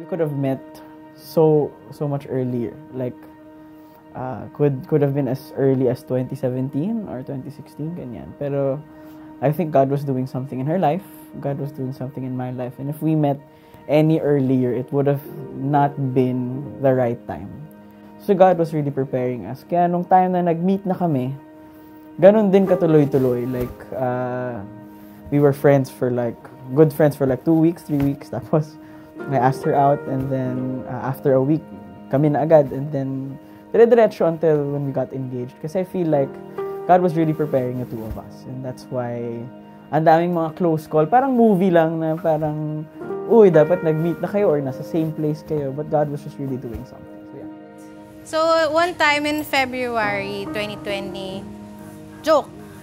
We could have met so much earlier. Like, could have been as early as 2017 or 2016, ganyan. Pero I think God was doing something in her life. God was doing something in my life. And if we met any earlier, it would have not been the right time. So God was really preparing us. Kaya nung time na nag-meet na kami, ganun din katuloy-tuloy. Like, we were good friends for like 2 weeks, 3 weeks. Tapos, I asked her out, and then after a week, kami na agad. And then, dire-diretso until when we got engaged. Kasi I feel like God was really preparing the two of us. And that's why, ang daming mga close call. Parang movie lang na parang, uy, dapat nag-meet na kayo or nasa same place kayo. But God was just really doing something. So, yeah. So, one time in February 2020,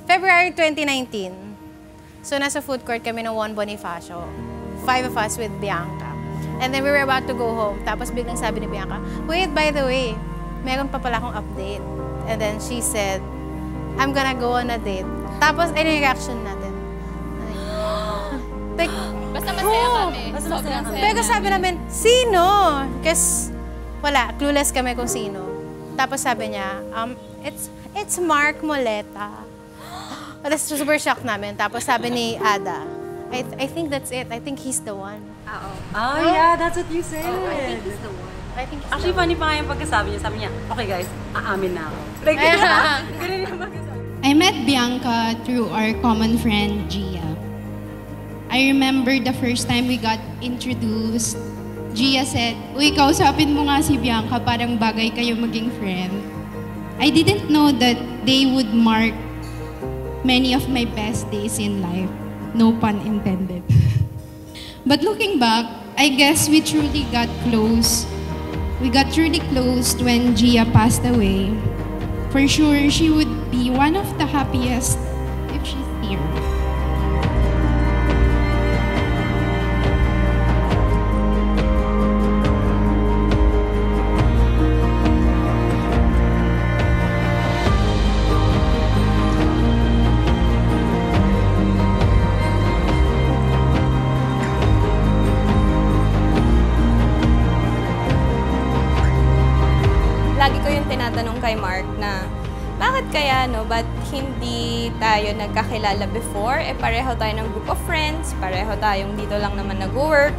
February 2019, so nasa food court kami ng Bonifacio. 5 of us with Bianca. And then we were about to go home. Tapos biglang sabi ni Bianca, wait, by the way, meron pa pala akong update. And then she said, I'm gonna go on a date. Tapos, ay, reaction natin. Like, basta masaya kami. Pero sabi namin, sino? Kasi, wala, clueless kami kung sino. Tapos sabi niya, it's Mark Muleta. Tapos super shocked namin. Tapos sabi ni Ada, I think that's it. I think he's the one. Oh, yeah, that's what you said. I think he's the one. Actually, funny pa nga yung pagkasabi niya. Sabi niya, okay guys, aamin na ako. Like, ganun yung pagkasabi. I met Bianca through our common friend, Gia. I remember the first time we got introduced, Gia said, uy, kausapin mo nga si Bianca, parang bagay kayo maging friend. I didn't know that they would mark many of my best days in life. No pun intended. But looking back, I guess we truly got close. We got truly close when Gia passed away. For sure, she would be one of the happiest if she's here. Lagi ko yung tinatanong kay Mark na, bakit kaya, no? Ba't hindi tayo nagkakilala before? Pareho tayo ng group of friends, pareho tayong dito lang naman nag-work.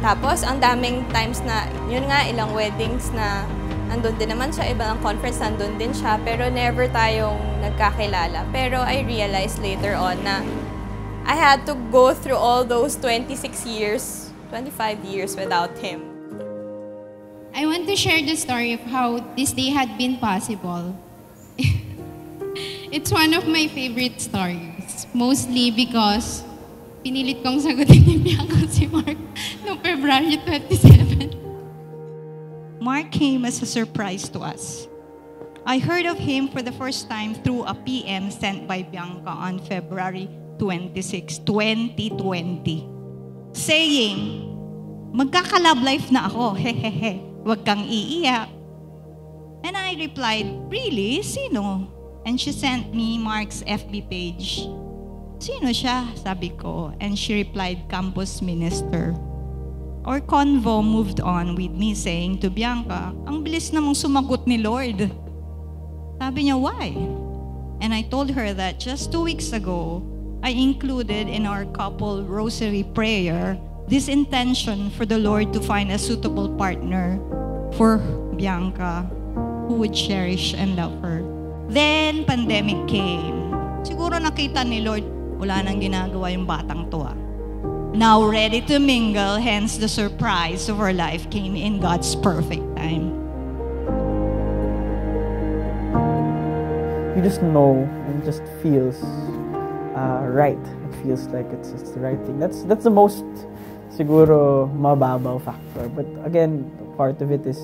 Tapos, ang daming times na, yun nga, ilang weddings na andun din naman siya, ibang conference andun din siya, pero never tayong nagkakilala. Pero I realized later on na I had to go through all those 26 years, 25 years without him. I want to share the story of how this day had been possible. It's one of my favorite stories, mostly because pinilit kong sagutin ni Bianca si Mark noong February 27. Mark came as a surprise to us. I heard of him for the first time through a PM sent by Bianca on February 26, 2020, saying, magkaka-love life na ako, hehehe, wag kang iiyak. And I replied, really? Sino? And she sent me Mark's FB page. Sino siya? Sabi ko. And she replied, campus minister. Our convo moved on with me saying to Bianca, ang bilis namang sumagot ni Lord. Sabi niya, why? And I told her that just 2 weeks ago, I included in our couple rosary prayer this intention for the Lord to find a suitable partner for Bianca who would cherish and love her. Then, pandemic came. Siguro nakita ni Lord, wala nang ginagawa yung batang to. Now ready to mingle, hence the surprise of our life came in God's perfect time. You just know and it just feels right. It feels like it's the right thing. That's the most siguro mababaw factor. But again, part of it is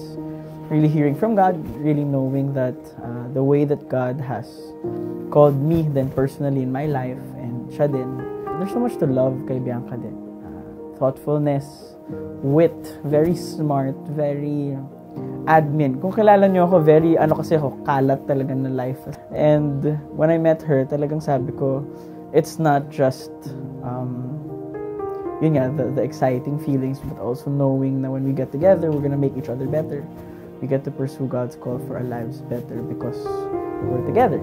really hearing from God, really knowing that the way that God has called me then personally in my life and siya din, there's so much to love kay Bianca din. Thoughtfulness, wit, very smart, very admin. Kung kilala niyo ako, very, kasi ako, kalat talaga na life. And when I met her, talagang sabi ko, it's not just yun nga, the exciting feelings, but also knowing that when we get together, we're gonna make each other better. We get to pursue God's call for our lives better because we're together.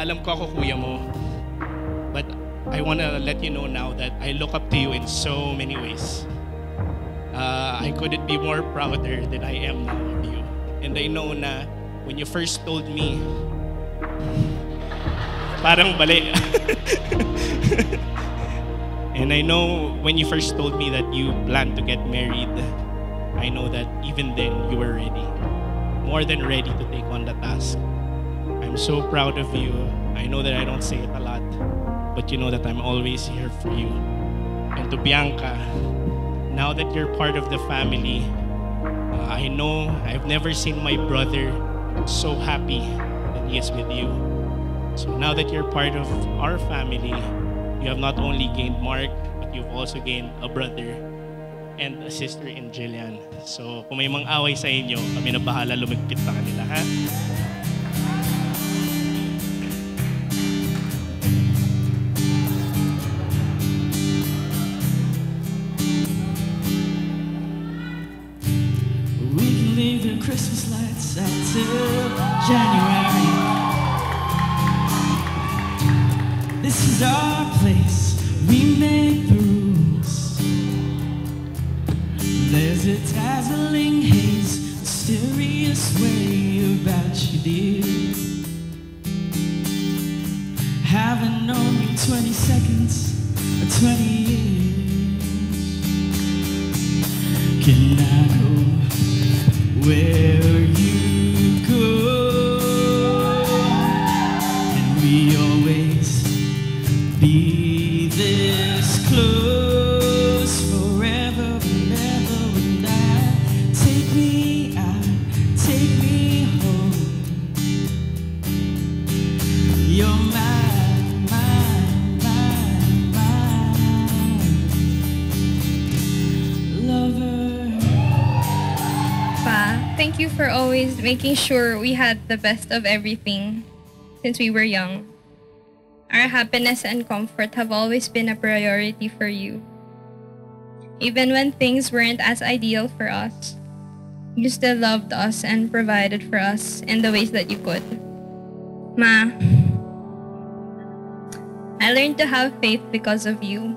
Alam ko ako kuya mo, but I wanna let you know now that I look up to you in so many ways. I couldn't be more prouder than I am now of you. And I know na when you first told me, parang bali. And I know when you first told me that you planned to get married, I know that even then you were ready. More than ready to take on the task. I'm so proud of you. I know that I don't say it a lot, but you know that I'm always here for you. And to Bianca, now that you're part of the family, I know I've never seen my brother so happy that he is with you. So now that you're part of our family, you have not only gained Mark, but you've also gained a brother and a sister in Jillian. So kung may mga away sa inyo, kami na bahala lumigpit sa kanila, ha? Christmas lights out till January. This is our place, we make the rules. There's a dazzling haze, mysterious way about you, dear. Haven't known you 20 seconds or 20 years. Can I go where you go? Can we always be this close forever and ever and I? Take me out, take me home. You're mine, mine, mine, mine lover. Thank you for always making sure we had the best of everything since we were young. Our happiness and comfort have always been a priority for you. Even when things weren't as ideal for us, you still loved us and provided for us in the ways that you could. Ma, I learned to have faith because of you.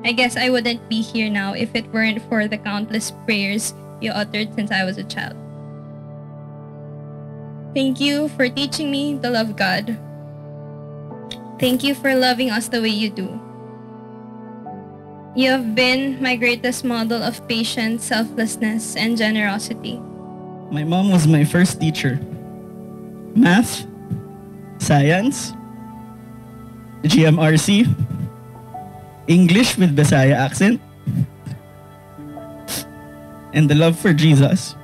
I guess I wouldn't be here now if it weren't for the countless prayers you uttered since I was a child. Thank you for teaching me to love God. Thank you for loving us the way you do. You have been my greatest model of patience, selflessness, and generosity. My mom was my first teacher. Math, science, GMRC, English with Bisaya accent, and the love for Jesus.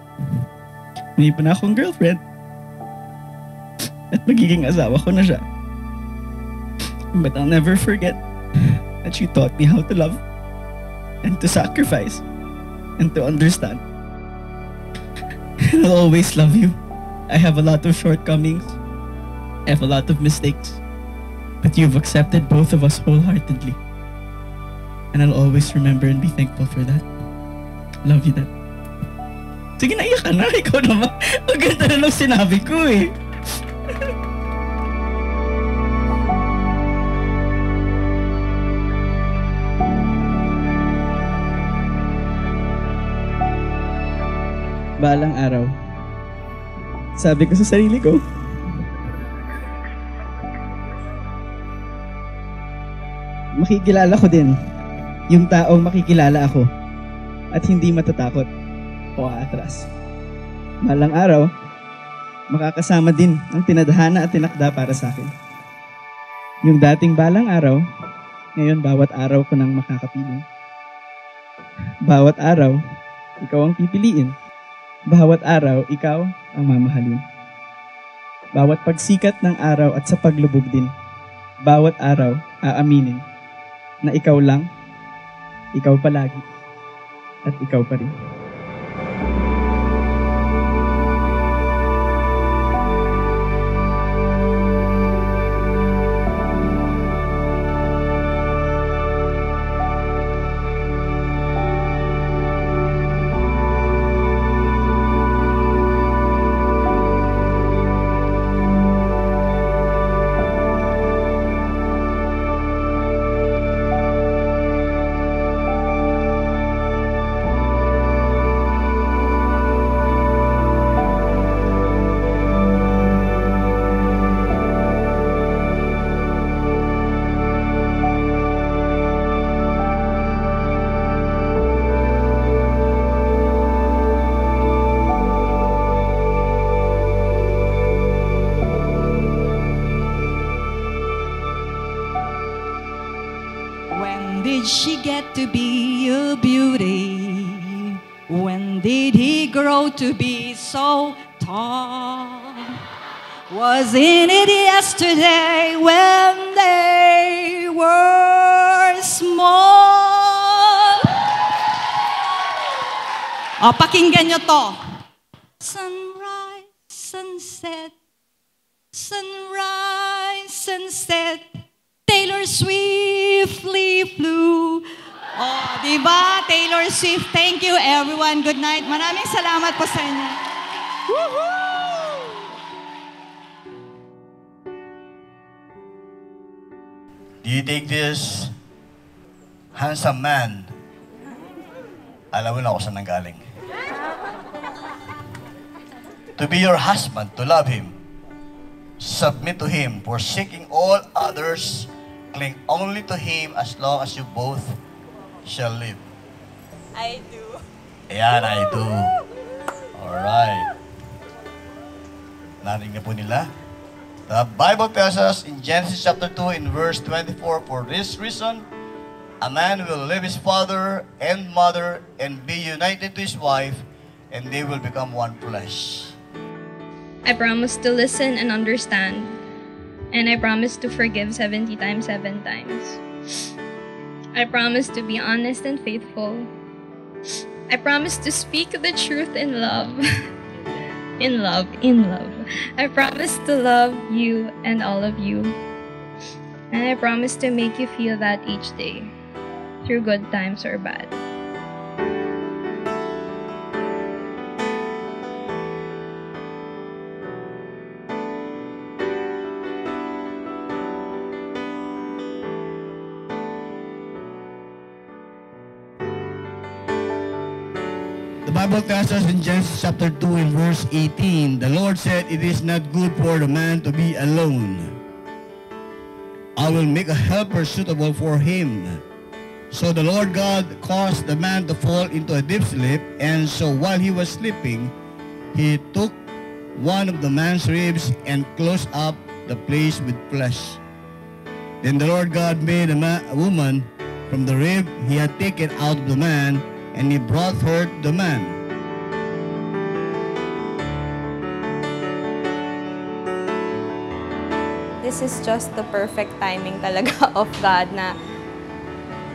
May pa na akong girlfriend. At magiging asawa ko na siya. But I'll never forget that she taught me how to love and to sacrifice and to understand. And I'll always love you. I have a lot of shortcomings. I have a lot of mistakes. But you've accepted both of us wholeheartedly. And I'll always remember and be thankful for that. Love you, Dad. Sige, naiyak ka na. Ikaw naman. Ang ganda na nung sinabi ko eh. Balang araw, sabi ko sa sarili ko, makikilala ko din yung taong makikilala ako at hindi matatakot o aatras. Balang araw, makakasama din ang tinadhana at tinakda para sa akin. Yung dating balang araw, ngayon bawat araw ko nang makakapiling. Bawat araw, ikaw ang pipiliin. Bawat araw, ikaw ang mamahalin. Bawat pagsikat ng araw at sa paglubog din, bawat araw aaminin na ikaw lang, ikaw palagi, at ikaw pa rin. She get to be a beauty? When did he grow to be so tall? Wasn't it yesterday when they were small? O, pakinggan nyo to. Sunrise, sunset, sunrise, sunset, Taylor swiftly flew. Oh, di ba? Taylor Swift. Thank you, everyone. Good night. Maraming salamat po sa inyo. Woohoo! Do you take this handsome man? Alam mo na ako saan nanggaling. To be your husband, to love him, submit to him, forsaking all others, cling only to him as long as you both shall live. I do. Ayan, I do. Alright. Narinig na po nila. The Bible tells us in Genesis chapter 2 in verse 24, for this reason, a man will leave his father and mother and be united to his wife, and they will become one flesh. I promise to listen and understand. And I promise to forgive 70 times, 7 times. I promise to be honest and faithful. I promise to speak the truth in love. In love. I promise to love you and all of you. And I promise to make you feel that each day, through good times or bad. The Bible tells us in Genesis chapter 2 in verse 18, the Lord said, it is not good for the man to be alone. I will make a helper suitable for him. So the Lord God caused the man to fall into a deep sleep, and so while he was sleeping, he took one of the man's ribs and closed up the place with flesh. Then the Lord God made a woman from the rib he had taken out of the man, and he brought her to the man. This is just the perfect timing talaga of God na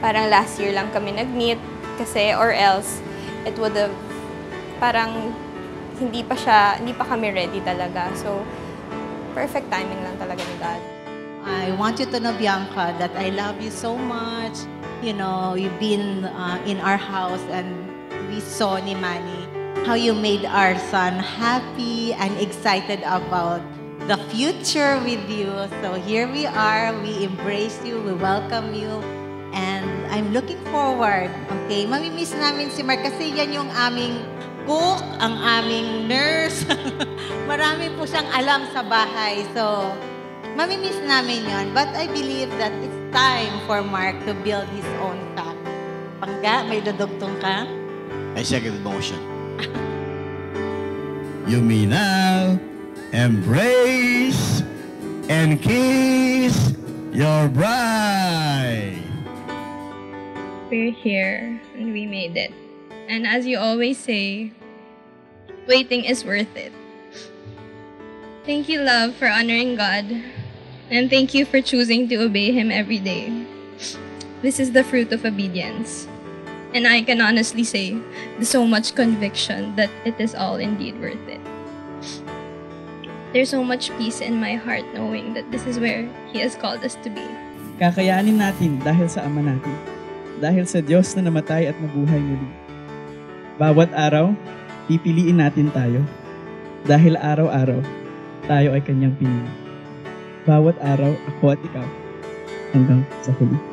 parang last year lang kami nag-meet kasi or else it would have parang hindi pa kami ready talaga. So, perfect timing lang talaga ni God. I want you to know, Bianca, that I love you so much. You know, you've been in our house and we saw ni Manny how you made our son happy and excited about the future with you. So here we are, we embrace you, we welcome you, and I'm looking forward. Okay, mamimiss namin si Mark kasi yan yung aming cook, ang aming nurse. Marami po siyang alam sa bahay. So, mamimiss namin yon. But I believe that it's time for Mark to build his own shop. Pangga, may dudugtong ka? I second the motion. You may now embrace and kiss your bride. We're here and we made it. And as you always say, waiting is worth it. Thank you, love, for honoring God. And thank you for choosing to obey Him every day. This is the fruit of obedience. And I can honestly say, with so much conviction, that it is all indeed worth it. There's so much peace in my heart knowing that this is where He has called us to be. Kakayanin natin dahil sa Ama natin. Dahil sa Diyos na namatay at nabuhay muli. Bawat araw, pipiliin natin tayo. Dahil araw-araw, tayo ay Kanyang pinili. Bawat araw, ako at ikaw, hanggang sa huli.